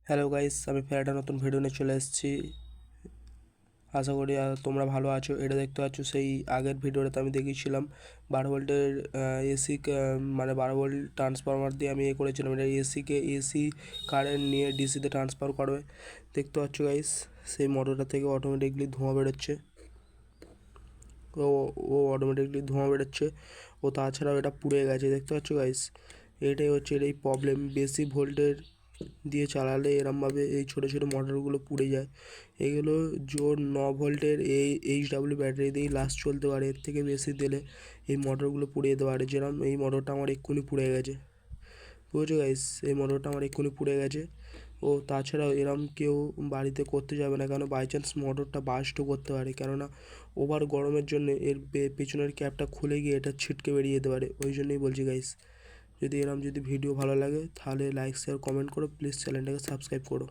Hello guys, আমি ফের একটা নতুন ভিডিও নিয়ে চলে এসেছি। আশা করি তোমরা ভালো আছো। এটা দেখতে পাচ্ছ সেই আগের ভিডিওটাতে আমি দেখিয়েছিলাম 12 ভোল্টের এসি, মানে 12 ভোল্ট ট্রান্সফরমার দিয়ে আমি করেছিলাম। এটা এসি কারেন্ট নিয়ে ডিসিতে ট্রান্সফার করবে। দেখতে পাচ্ছ গাইস, সেই মোটরটা থেকে অটোমেটিকলি ধোঁয়া বেরোচ্ছে। ও ও অটোমেটিকলি ধোঁয়া বেরোচ্ছে। ও তাছাড়াও এটা পুড়ে গেছে, দেখতে পাচ্ছ গাইস। এটাই হচ্ছে এই প্রবলেম, বেশি ভোল্টের দিয়ে চালালে এরমভাবে এই ছোটো ছোটো মোটরগুলো পুড়ে যায়। এগুলো জোর 9 ভোল্টের এইচডাব্লিউ ব্যাটারি দিয়েই লাস্ট চলতে পারে। এর থেকে বেশি দিলে এই মোটরগুলো পুড়ে যেতে পারে। যেরকম এই মোটরটা আমার এক্ষুনি পুড়ে গেছে, বুঝেছো গাইস। এই মোটরটা আমার এক্ষুনি পুড়ে গেছে। ও তাছাড়াও এরম কেউ বাড়িতে করতে যাবে না, কেন বাই চান্স মোটরটা বাস্টও করতে পারে। কেননা ওভার গরমের জন্য এর পেছনের ক্যাপটা খুলে গিয়ে এটা ছিটকে বেরিয়ে যেতে পারে। ওই জন্যই বলছি গাইস, যদি ভিডিও ভালো লাগে তাহলে লাইক শেয়ার কমেন্ট করো, প্লিজ চ্যানেলটাকে সাবস্ক্রাইব করো।